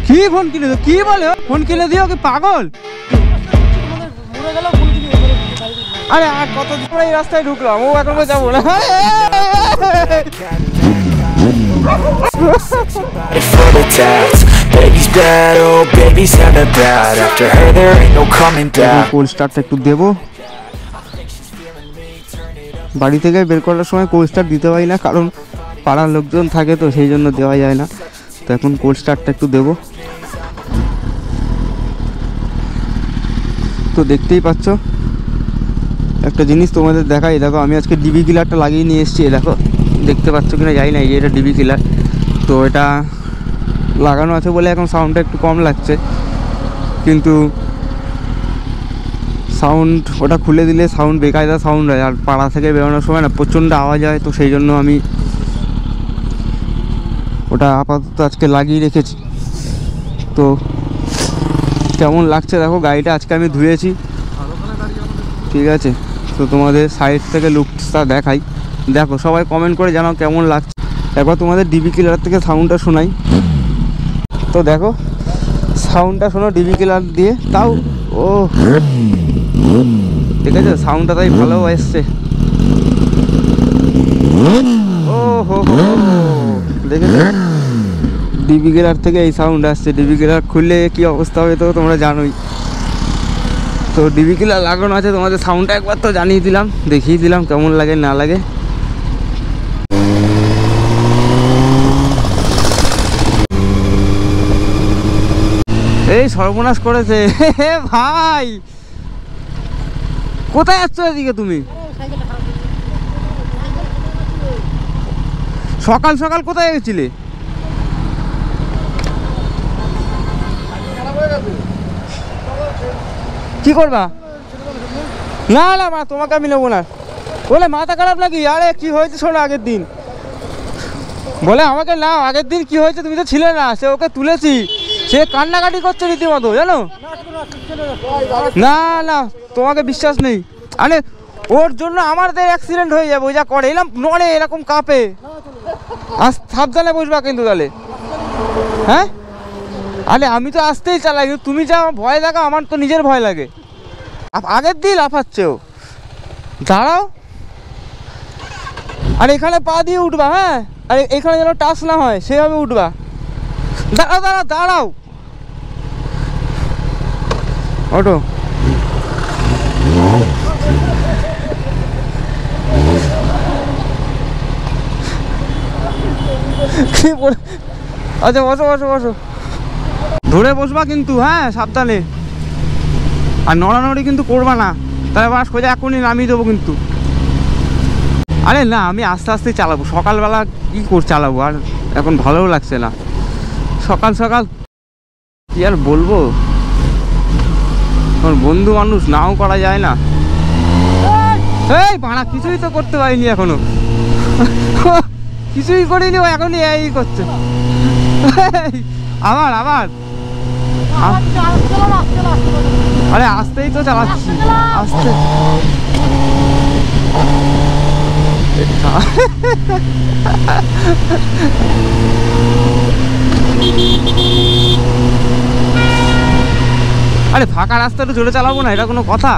কি ফোন কিনে দিও? কি বলে ফোন কিনে দিও? কি পাগল? আরে আর কতদিন পরে এই রাস্তায় ঢুকলাম, ও এখন যাবো না। কোল্ড স্টার্টটা একটু দেবো, বাড়ি থেকে বের করার সময় কোল্ড স্টার্ট দিতে পারি না, কারণ পাড়ার লোকজন থাকে তো সেই জন্য দেওয়া যায় না। তো এখন কোল্ড স্টার্টটা একটু দেবো। তো দেখতেই পাচ্ছ একটা জিনিস তোমাদের দেখাই, দেখো আমি আজকে ডিবি কিলারটা লাগিয়ে নিয়ে এসেছি। দেখো দেখতে পাচ্ছ কিনা যাই না, এই যে এটা ডিবি কিলার। তো এটা লাগানো আছে বলে এখন সাউন্ডটা একটু কম লাগছে, কিন্তু সাউন্ড ওটা খুলে দিলে সাউন্ড বেকায়দা সাউন্ড হয়, আর পাড়া থেকে বেরোনোর সময় না প্রচণ্ড আওয়াজ হয়। তো সেই জন্য আমি ওটা আপাতত আজকে লাগিয়ে রেখেছি। তো কেমন লাগছে দেখো, গাড়িটা আজকে আমি ধুয়েছি, ঠিক আছে। তো তোমাদের সাইড থেকে লুকটা দেখাই, দেখো সবাই কমেন্ট করে জানাও কেমন লাগছে। একবার তোমাদের ডিবি কিলার থেকে সাউন্ডটা শোনাই। তো দেখো সাউন্ডটা শোনো ডিবি কিলার দিয়ে, তাও ও ঠিক আছে, সাউন্ডটা তাই ভালো এসছে। ও হো হো, দেখেছো ডিবি কিলার থেকে এই সাউন্ড আসছে। ডিবি কিলার খুললে কি অবস্থা হবে তো তোমরা জানোই। তো ডিবি কিলার লাগানো আছে, তোমাদের সাউন্ডটা একবার তো জানিয়ে দিলাম, দেখিয়ে দিলাম কেমন লাগে না লাগে। এই সর্বনাশ করেছে ভাই, কোথায় যাচ্ছ এদিকে তুমি? সকাল সকাল কোথায় গেছিলে? কি করবা? না না মা, তোমাকে আমি নেবো না। বলে মাথা খারাপ নাকি? আরে কি হয়েছে শোনো, আগের দিন বলে আমাকে না, আগের দিন কি হয়েছে তুমি তো ছিলে না, সে ওকে তুলেছি, সে কান্নাকাটি করছে রীতিমতো, জানো না। না তোমাকে বিশ্বাস নেই, আরে ওর জন্য আমাদের অ্যাক্সিডেন্ট হয়ে যাবে। ওই যা করে এলাম নড়ে এরকম কাঁপে। আজ সাবধানে বসবা কিন্তু তাহলে, হ্যাঁ। আরে আমি তো আসতেই চালাই, তুমি যা ভয় লাগা, আমার তো নিজের ভয় লাগে। আগের দিন লাফাচ্ছে ও, দাঁড়াও। আর এখানে পা দিয়ে উঠবা, হ্যাঁ, আর এখানে যেন টাচ না হয় সেভাবে উঠবা। দাঁড়াও দাঁড়াও দাঁড়াও, ওটো। আচ্ছা বসো বসো বসো, ধরে বসবা কিন্তু, হ্যাঁ সাবধানে। আর নড়ানড়ি কিন্তু করবা না, তাহলে আবার সোজা এখনই নামিয়ে দেবো কিন্তু। আরে না আমি আস্তে আস্তে চালাবো, সকালবেলা কী করে চালাবো, আর এখন ভালোও লাগছে না সকাল সকাল। কি আর বলবো, আমার বন্ধু মানুষ নাও করা যায় না। এই ভাড়া কিছুই তো করতে পারিনি এখনো, কিছুই করিনি, ও এখনই এই করছে। আবার আবার আরে আসতেই তো চালাচ্ছি, আসতে। আরে ফাঁকা রাস্তাটা জোরে চালাবো না, এটা কোনো কথা?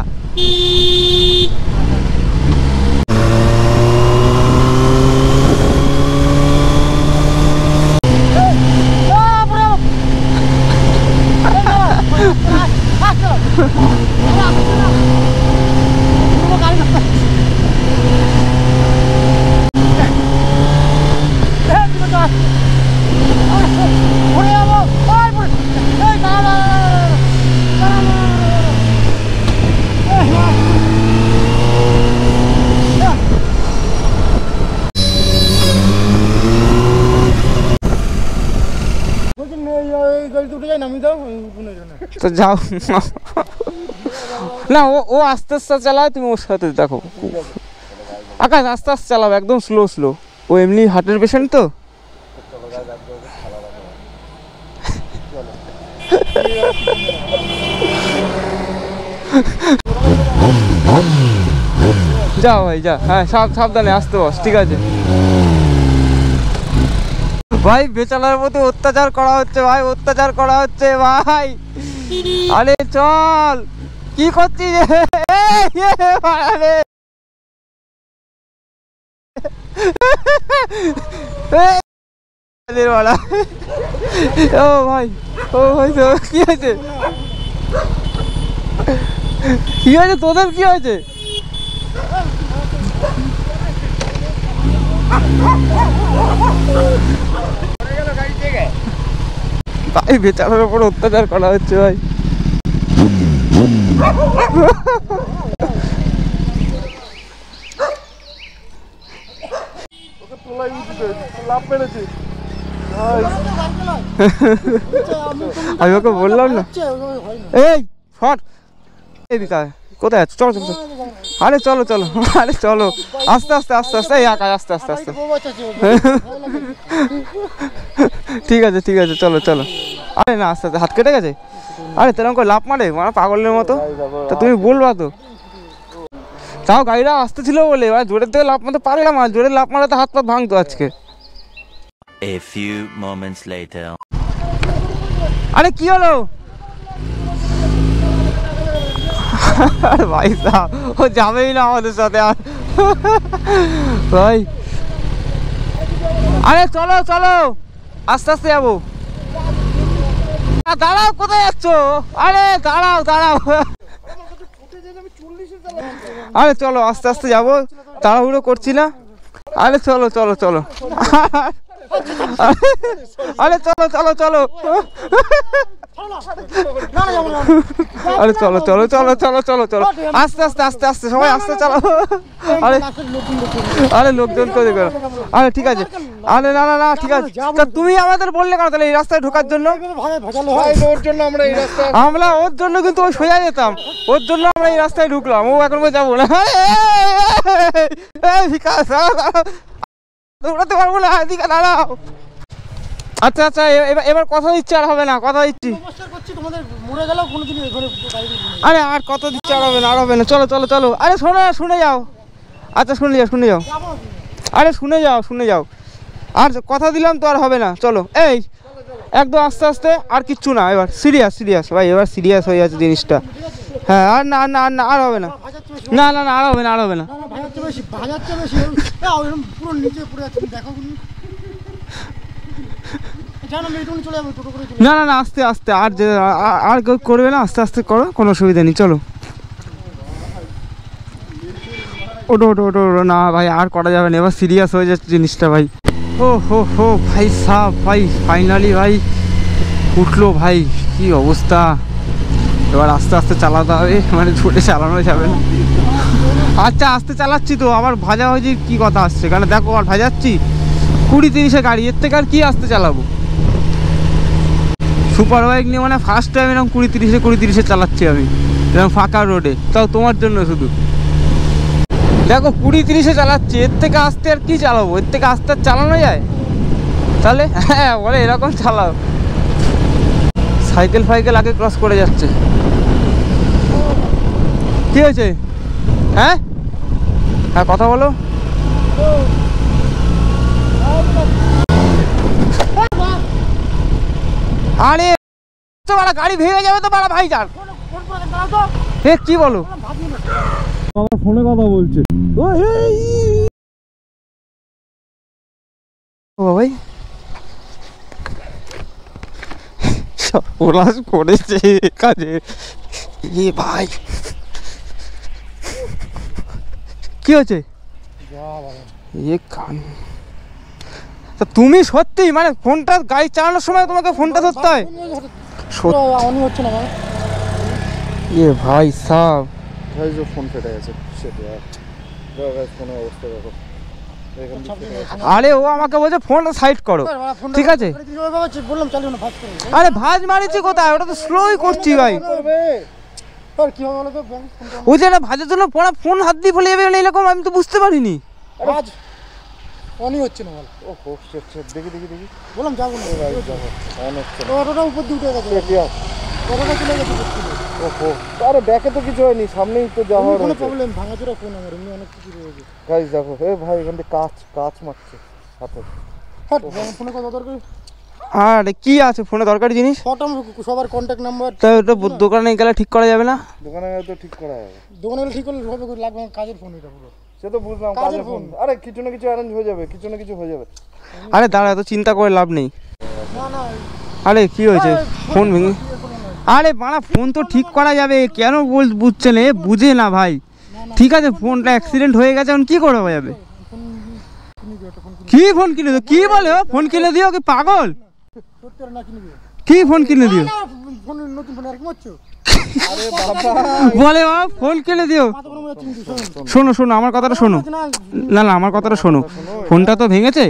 তো যাও না, ও আস্তে আস্তে চালায়, তুমি ওর সাথে দেখো। আকাশ আস্তে আস্তে চালাও, একদম স্লো স্লো, ও এমনি হার্টের পেশেন্ট তো। যাও ভাই যা, হ্যাঁ সাবধানে আসতে বস, ঠিক আছে। ভাই বেচারার প্রতি অত্যাচার করা হচ্ছে ভাই, অত্যাচার করা হচ্ছে ভাই। আরে চল, কি করছিস ও ভাই, ও ভাই কি হয়েছে, কি হয়েছে তোদের, কি হয়েছে? ভাই বেচারার উপর অত্যাচার করা হচ্ছে ভাই। আমি ওকে বললাম না, এই ফট এদিকে কোথায় আছে, চলো চলো। আরে চলো চলো, আরে চলো আস্তে আস্তে আস্তে আস্তে, এই আকাশ আস্তে আস্তে আস্তে। ঠিক আছে ঠিক আছে, চলো চলো। আরে না আস্তে আস্তে, হাত কেটে গেছে? আরে তেরকম করে লাফ মারে মানে পাগলের মতো, তা তুমি বলবা তো। তাও গাড়িটা আসতে ছিল বলে এবার জোরের থেকে লাফ মারতে পারলাম, আর জোরে লাফ মারাতে হাত পা ভাঙতো আজকে। A few moments later. আরে কি হলো? ভাই সাহেব ও যাবেই না আমাদের সাথে আর ভাই। আরে চলো চলো, আস্তে আস্তে যাবো। দাঁড়াও, কোথায় যাচ্ছ? আরে দাঁড়াও দাঁড়াও, আরে চলো আস্তে আস্তে যাবো, তাড়াহুড়ো করছি না। আরে চলো চলো চলো, আরে চলো চলো চলো, আরে চলো চলো চলো চলো চলো চলো, আস্তে আস্তে আস্তে আস্তে সবাই আস্তে চালো। আরে আরে লোকজন তো দেখো। আরে ঠিক আছে, আরে না না না ঠিক আছে, তা তুমি আমাদের বললে কেন তাহলে এই রাস্তায় ঢোকার জন্য? আমরা ওর জন্য কিন্তু ওই সোজা যেতাম, ওর জন্য আমরা এই রাস্তায় ঢুকলাম, ও এখন যাবো না। দৌড়াতে পারবো না, এদিকে দাঁড়াও। আচ্ছা আচ্ছা, এবার কথা দিচ্ছি, আর হবে না, কথা দিচ্ছি। আরে আর কত দিচ্ছি, আর হবে না, আর হবে না, চলো চলো চলো। আরে শোনো, শুনে যাও। আচ্ছা শুনে যাও, শুনে যাও। আরে শুনে যাও, শুনে যাও। আর কথা দিলাম তো, আর হবে না, চলো। এই একদম আস্তে আস্তে, আর কিচ্ছু না, এবার সিরিয়াস সিরিয়াস ভাই, এবার সিরিয়াস হয়ে যাচ্ছে জিনিসটা। হ্যাঁ আর না না না, আর হবে না, না না না, আর হবে না, আর হবে না। না না না, আস্তে আস্তে, আর যে আর কেউ করবে না, আস্তে আস্তে করো, কোনো অসুবিধা নেই, চলো। ওটো ওটো ওটো ওটো, না ভাই আর করা যাবে না, এবার সিরিয়াস হয়ে যাচ্ছে জিনিসটা ভাই। ও হো ভাই সাহ, ভাই ফাইনালি ভাই উঠলো ভাই, কি অবস্থা। এবার আস্তে আস্তে চালাতে হবে, মানে ছুটে চালানো যাবে না। আচ্ছা আস্তে চালাচ্ছি তো, আবার ভাজা ভাজি কি কথা আসছে, কারণ দেখো আর ভাজাচ্ছি 20-30 গাড়ি, এর থেকে আর কি আস্তে চালাবো। সুপার বাইক নিয়ে মানে ফার্স্ট টাইম এরকম 20-30 চালাচ্ছি আমি, এরকম ফাঁকা রোডে, তাও তোমার জন্য শুধু। দেখো 20-30 চালাচ্ছি, এর থেকে আস্তে আর কি চালাবো, এর থেকে আস্তে আর চালানো যায় তাহলে? হ্যাঁ বলে এরকম চালাও। সাইকেল ফাইকেল আগে ক্রস করে যাচ্ছে, কি হয়েছে? হ্যাঁ হ্যাঁ কথা বলো। আরে গাড়ি ভেঙে যাবে তো বাড়া ভাইজান, কি বলো? আমার ফোনে কথা বলছে ও ভাই, সর্বনাশ করেছে কাজে। এ ভাই কি হয়েছে? এ কান, তা তুমি সত্যি মানে ফোনটা গাড়ি চালানোর সময় তোমাকে ফোনটা ধরতে হয়? এ ভাই সাব, ফোন ফেটে গেছে, ফোনের অবস্থা দেখো। আরে ও আমাকে বলছে ফোনটা সাইড করো, ঠিক আছে। আরে ভাঁজ মারিছি কোথায়, ওটা তো স্লোই করছি ভাই। ওই যে ভাজের জন্য পড়া ফোন হাত দিয়ে ফেলে যাবে এরকম, আমি তো বুঝতে পারিনি। অনই হচ্ছে না বল। ওহো দেখি দেখি দেখি, বললাম যাবো না ভাই, যাবো অন হচ্ছে না। অটোটা উপর দিয়ে উঠে গেছে, অটোটা চলে গেছে। ওহো আরে ব্যাকে তো কিছু হয়নি, সামনেই তো যাওয়ার কোনো প্রবলেম, ভাঙাচোরা ফোন আমার, এমনি অনেক কিছু রয়েছে। গাইস দেখো, এ ভাই এখান থেকে কাচ মারছে হাতে। হ্যাঁ ফোনে কত দরকার? আর কি আছে ফোনে দরকারি জিনিস? ফটো সবার কন্ট্যাক্ট নাম্বার। তা ওটা দোকানে গেলে ঠিক করা যাবে না? দোকানে গেলে তো ঠিক করা যাবে। দোকানে গেলে ঠিক করলে হবে, লাগবে কাজের ফোন এটা পুরো। সে তো বুঝলাম কাজের ফোন। আরে কিছু না কিছু অ্যারেঞ্জ হয়ে যাবে, কিছু না কিছু হয়ে যাবে। আরে দাঁড়া, এত চিন্তা করে লাভ নেই। না না আরে কি হয়েছে? ফোন ভেঙে? আরে বাড়া ফোন তো ঠিক করা যাবে, কেন বুঝছেন? এ বুঝে না ভাই। ঠিক আছে ফোনটা অ্যাক্সিডেন্ট হয়ে গেছে, এখন কি করা যাবে? কি ফোন কিনে দিও? কি বলে ও? ফোন কিনে দিও? কি পাগল? সত্যি না কিনে দিও? কি ফোন কিনে দিও? ফোন নতুন ফোন আর কি করছো? আরে বাবা বলে বাবা ফোন কিনে দিও। মাথা গরম হয়ে চিন্তা শোনো শোনো আমার কথাটা শোনো। না না আমার কথাটা শোনো। ফোনটা তো ভেঙেছে,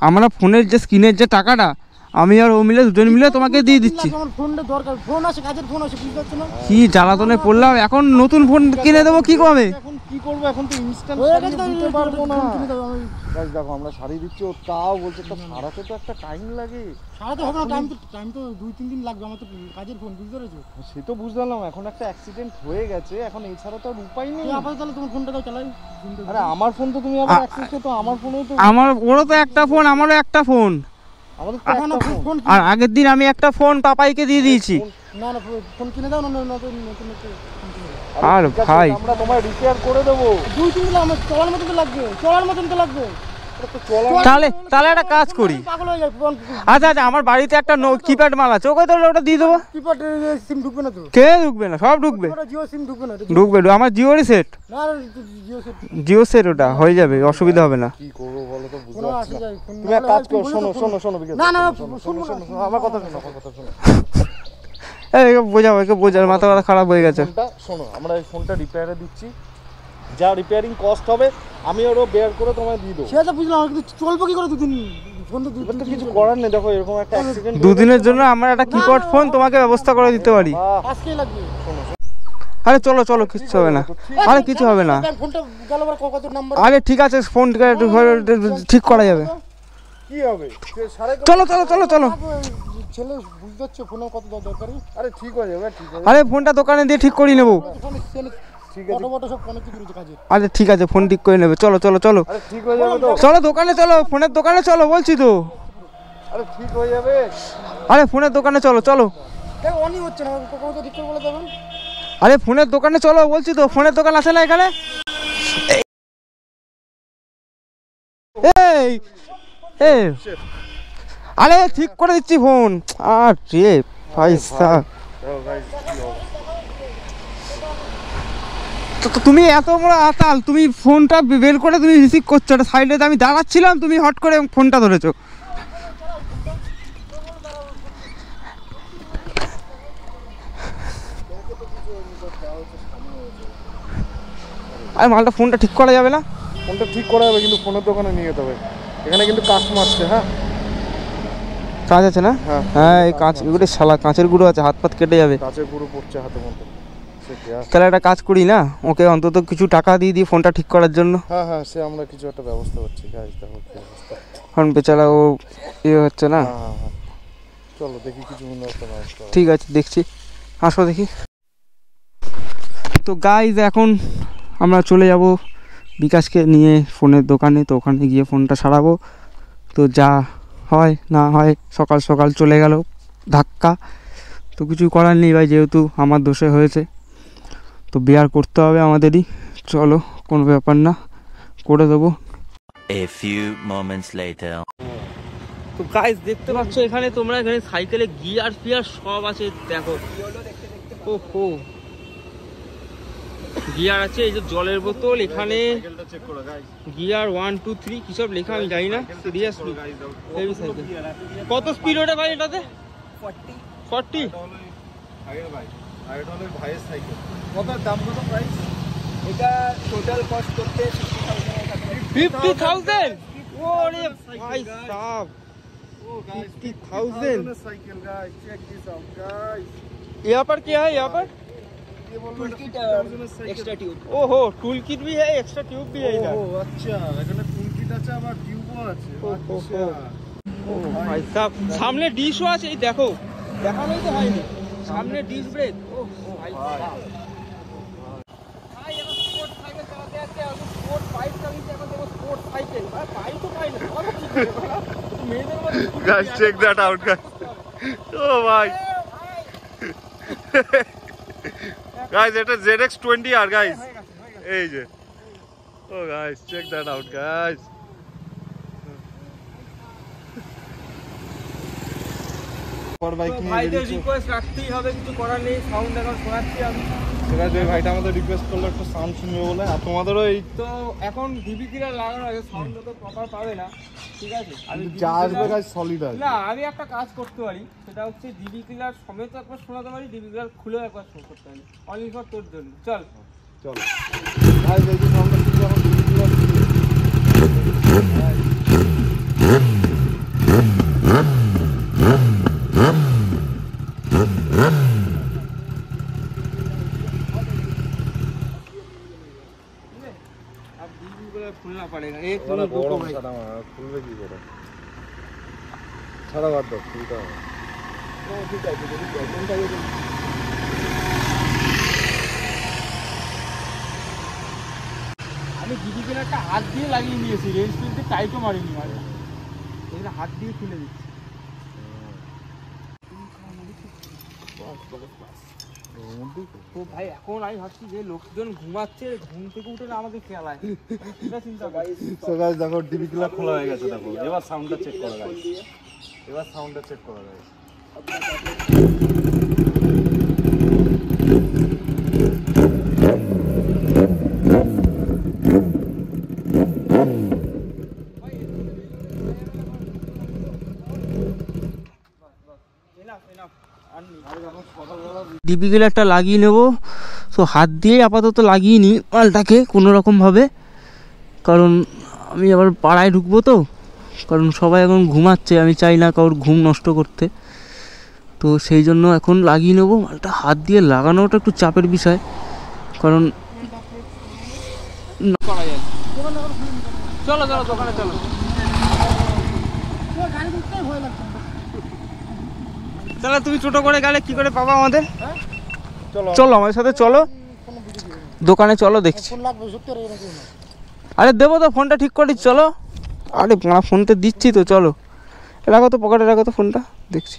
আমরা ফোনের যে স্ক্রিনের যে টাকাটা আমি আর ও মিলে দুজন মিলে তোমাকে দিয়ে দিচ্ছি। আমার ফোনটা দরকার, ফোন আছে কাজের ফোন আছে, বুঝতে পারছো না? কি জ্বালাতনে পড়লাম, এখন নতুন ফোন কিনে দেবো কি কবে? এখন কি করব? এখন তো ইনস্ট্যান্ট হয়ে গেছে তো দিতে পারবো না। কিনে দাও আমি। গাইস দেখো আমরা শাড়ি দিচ্ছি, ও তাও বলছে তো সারাতে তো একটা টাইম লাগে। সারাতে হবে না, টাইম তো 2-3 দিন লাগবে, আমার তো কাজের ফোন, বুঝতে পেরেছো? সে তো বুঝলাম, এখন একটা অ্যাক্সিডেন্ট হয়ে গেছে, এখন এছাড়া তো আর উপায় নেই। তুই আপাতত তাহলে তোমার ফোনটা দাও চালাই। আরে আমার ফোন তো তুমি আবার অ্যাক্সেস তো আমার ফোনেও তো আমার ওরও তো একটা ফোন, আমারও একটা ফোন। আমাদের তো এখন একটা ফোন। ফোন আর আগের দিন আমি একটা ফোন পাপাইকে দিয়ে দিয়েছি। না না ফোন কিনে দাও, না নতুন নতুন একটা ফোন কিনে দাও। আর ঠিক আছে, ভাই আমরা তোমায় রিপেয়ার করে দেবো। 2-3 দিন আমার চলার মতন তো লাগবে, চলার মতন তো লাগবে। তাহলে একটা কাজ করি। পাগল হয়ে যায় ফোন। আচ্ছা আচ্ছা আমার বাড়িতে একটা কিপ্যাড মাল আছে, ওকে তাহলে ওটা দিয়ে দেবো। কিপ্যাড সিম ঢুকবে না তো? কে ঢুকবে না? সব ঢুকবে। ওটা জিও সিম ঢুকবে না? ঢুকবে আমার জিওরই সেট। না জিও সেট জিও সেট ওটা হয়ে যাবে, অসুবিধা হবে না। কি করবো বলো তো, বুঝতে কোনো পারছি আসে না। যায় ফোন। তুমি এক কাজ করো, শোনো শোনো শোনো বিকাশ, না না শোনো, শুনবো শোনো, না। শোনো, আমার কথা শোনো, আমার কথা শোনো। একে বোঝার মাথা খারাপ হয়ে গেছে। ফোনটা শোনো, আমরা এই ফোনটা রিপেয়ারে দিচ্ছি, যা রিপেয়ারিং কস্ট হবে আমি ওরও বেয়ার করে তোমায় দিয়ে দেবো। সেটা বুঝলাম, কিন্তু চলবো কি করে 2 দিন? ফোন তো এবার তো কিছু করার নেই, দেখো এরকম একটা অ্যাক্সিডেন্ট দুদিনের জন্য আমরা একটা কিপ্যাড ফোন তোমাকে ব্যবস্থা করে দিতে পারি। আজকেই লাগবে। আরে চলো চলো, কিচ্ছু হবে না। আরে কিছু হবে না। ফোনটা গেল আবার কত নাম্বার? আরে ঠিক আছে ফোন ঠিক করা যাবে। কি হবে? সাড়ে চলো চলো চলো চলো। ছেলে বুঝতে পারছো ফোনে কত দরকারি? আরে ঠিক হয়ে যাবে, ঠিক হয়ে যাবে। আরে ফোনটা দোকানে দিয়ে ঠিক করে নেবো। ফোনে ছেলে ঠিক ফটো ফটো সব ফোনে কি করেছে কাজে? আরে ঠিক আছে ফোন ঠিক করে নেবে, চলো চলো চলো আরে ঠিক হয়ে যাবে তো। চলো দোকানে চলো, ফোনের দোকানে চলো বলছি তো। আরে ঠিক হয়ে যাবে। আরে ফোনের দোকানে চলো চলো। দেখ অনই হচ্ছে না, কত ঠিক করে বলে দেবেন? আরে ফোনের দোকানে চলো বলছি তো, ফোনের দোকান আছে না এখানে? এই এই আরে ঠিক করে দিচ্ছি ফোন। আর রে পয়সা তো তুমি এত বড় আতাল, তুমি ফোনটা বের করে তুমি রিসিভ করছো, এটা সাইডে আমি দাঁড়াচ্ছিলাম, তুমি হট করে ফোনটা ধরেছো। আরে মালটা ফোনটা ঠিক করা যাবে না? ফোনটা ঠিক করা যাবে, কিন্তু ফোনের দোকানে নিয়ে যেতে হবে। এখানে কিন্তু কাস্টমার আসছে। হ্যাঁ কাঁচ আছে না? হ্যাঁ। হ্যাঁ এই কাঁচ, এগুলো শালা কাঁচের গুঁড়ো আছে, হাত পাত কেটে যাবে। কাছে পুরো পড়ছে হাতে মধ্যে। তাহলে একটা কাজ করি না, ওকে অন্তত কিছু টাকা দিয়ে দিই ফোনটা ঠিক করার জন্য। হ্যাঁ হ্যাঁ, সে আমরা কিছু একটা ব্যবস্থা করছি। গাইস দেখো কি অবস্থা। কারণ বেচারা ও ইয়ে হচ্ছে না। হ্যাঁ হ্যাঁ হ্যাঁ, চলো দেখি কিছু মনে একটা ব্যবস্থা হবে। ঠিক আছে দেখছি, আসো দেখি। তো গাইজ এখন আমরা চলে যাব বিকাশকে নিয়ে ফোনের দোকানে, তো ওখানে গিয়ে ফোনটা সারাবো। তো যা হয় না হয়, সকাল সকাল চলে গেল ধাক্কা, তো কিছু করার নেই ভাই, যেহেতু আমার দোষে হয়েছে তো বেয়ার করতে হবে আমাদেরই। চলো কোনো ব্যাপার না, করে দেবো। A few moments later. তো গাইস দেখতে পাচ্ছ এখানে তোমরা, এখানে সাইকেলে গিয়ার ফিয়ার সব আছে দেখো। ওহো গিয়ার আছে, এই যে জলের বোতল, এখানে গিয়ার 1 2 3 কি সব লেখা আমি জানি না। Seriously heavy cycle. কত স্পিড ওটা ভাই এটাতে? 40 ভাইয়ের সাইকেল কত দাম, কত প্রাইস? এটা টোটাল কস্ট করতে 50,000। ওরে ভাই সাব, 50,000। Cycle guys, check this out guys. यहाँ पर क्या है? यहाँ पर ये बोल रहे एक्स्ट्रा ट्यूब। ओहो टूल किट भी है, एक्स्ट्रा ट्यूब भी है इधर। ও আচ্ছা, এখানে টুল কিট আছে, আবার টিউবও আছে। আচ্ছা ও ভাই সাব, সামনে ডিশও আছে, এই দেখো, দেখানোই তো হয়নি, সামনে ডিশ ব্রেক। ও ভাই সাব ভাই, এখন স্পোর্ট সাইকেল চালাতে যাচ্ছে, এখন স্পোর্ট বাইক চালিয়েছে, এখন দেখো স্পোর্ট সাইকেল। ভাই বাইক তো পাই না, সব ঠিক করে বলা। Main guys check that out guys ও ভাই গাইস এটা ZX20 আর গাইস এই যে ও guys check that out guys পর বাইক নিয়ে ভাইদের রিকোয়েস্ট রাখতেই হবে, কিছু করার নেই, সাউন্ড এখন শোনাচ্ছি আমি। সেটা যে ভাইটা আমাদের রিকোয়েস্ট করলো একটু সাউন্ড শুনবে বলে, আর তোমাদেরও এই তো এখন ডিবি কিলার লাগানো আছে, সাউন্ড তো প্রপার পাবে না, ঠিক আছে? আমি যা আসবে গাইস সলিড আসবে। না, আমি একটা কাজ করতে পারি, সেটা হচ্ছে ডিবি কিলার সমেত একবার শোনাতে পারি, ডিবি কিলার খুলেও একবার শো করতে পারি, অনলি ফর তোর জন্য। চল চলো গাইস এই যে সাউন্ডটা শুনছি এখন अब डिबी किलार खुलना पड़ेगा, एक বড় मिनट रुको भाई। ছাড়া খুলবে কি করে? ছাড়া বাদ দাও, খুলতে হবে। ঠিক আছে, যদি প্রবলেম থাকে তো আমি ডিবি কিলারটা হাত দিয়ে লাগিয়ে নিয়েছি, রেঞ্জ কিন্তু টাইটও মারিনি, মানে এখানে হাত দিয়ে খুলে দিচ্ছি। তো ভাই এখন আমি ভাবছি যে লোকজন ঘুমাচ্ছে, ঘুম থেকে উঠে না আমাকে খেলায়, এটা চিন্তা করি। সো গাইস দেখো ডিবি কিলার খোলা হয়ে গেছে, দেখো এবার সাউন্ডটা চেক করো গাইস, এবার সাউন্ডটা চেক করো গাইস। ডিবি কিলারটা লাগিয়ে নেব, তো হাত দিয়ে আপাতত লাগিয়ে নিই মালটাকে কোনো রকমভাবে, কারণ আমি আবার পাড়ায় ঢুকবো তো, কারণ সবাই এখন ঘুমাচ্ছে, আমি চাই না কারোর ঘুম নষ্ট করতে, তো সেই জন্য এখন লাগিয়ে নেব মালটা। হাত দিয়ে লাগানোটা একটু চাপের বিষয়, কারণ চলো চলো দোকানে চলো। তাহলে তুমি ছোট করে গেলে কি করে পাবা আমাদের? চলো আমার সাথে চলো, দোকানে চলো, দেখছি। আরে দেবো তো, ফোনটা ঠিক করে চলো। আরে ফোনটা দিচ্ছি তো, চলো রাখো তো, পকেটে রাখো তো ফোনটা, দেখছি।